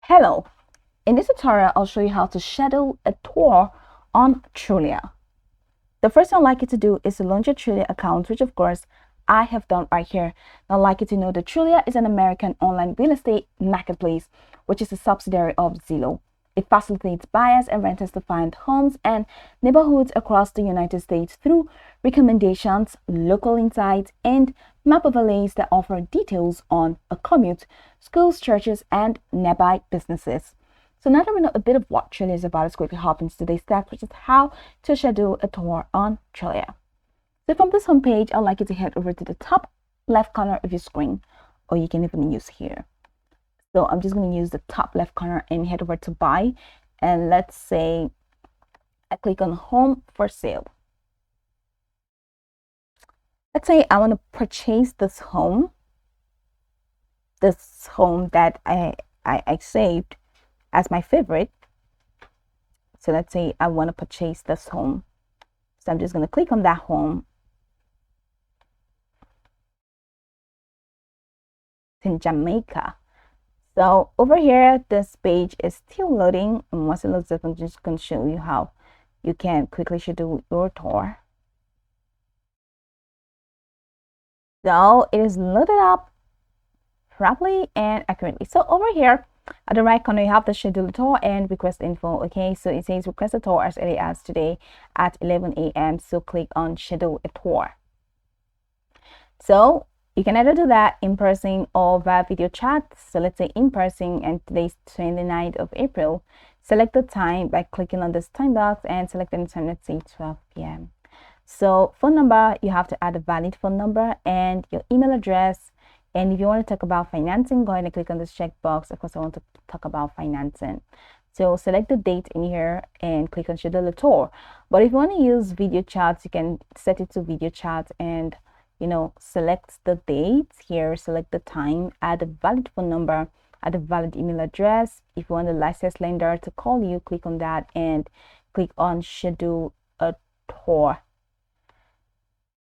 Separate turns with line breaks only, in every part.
Hello, in this tutorial I'll show you how to schedule a tour on Trulia. The first thing I'd like you to do is to launch your Trulia account, which of course I have done right here. Now, I'd like you to know that Trulia is an American online real estate marketplace, which is a subsidiary of Zillow. It facilitates buyers and renters to find homes and neighborhoods across the United States through recommendations, local insights, and map overlays that offer details on a commute, schools, churches, and nearby businesses. So now that we know a bit of what Trulia is about, let's quickly hop into today's step, which is how to schedule a tour on Trulia. So from this homepage, I'd like you to head over to the top left corner of your screen, or you can even use here. So I'm just going to use the top left corner and head over to buy. And let's say I click on home for sale. Let's say I want to purchase this home that I saved as my favorite. So let's say I want to purchase this home. So I'm just going to click on that home. It's in Jamaica. So over here, this page is still loading, and once it loads up, I'm just going to show you how you can quickly schedule your tour. So it is loaded up properly and accurately. So over here at the right corner, you have the schedule tour and request info. Okay, so it says request a tour as early as today at 11 a.m. So click on schedule a tour. So you can either do that in person or via video chat. So let's say in person, and today's 29th of April. Select the time by clicking on this time box and selecting the time, let's say 12 p.m. So phone number, you have to add a valid phone number and your email address. And if you want to talk about financing, go ahead and click on this checkbox. Of course, I want to talk about financing. So select the date in here and click on schedule a tour. But if you want to use video chats, you can set it to video chat and select the dates here, select the time, add a valid phone number, add a valid email address. If you want the licensed lender to call you, click on that and click on schedule a tour.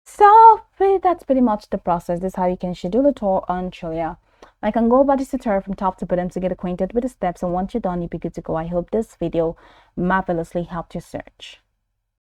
So that's pretty much the process. This is how you can schedule a tour on Trulia. I can go over this tutorial from top to bottom to get acquainted with the steps, and once you're done, you'll be good to go. I hope this video marvelously helped your search.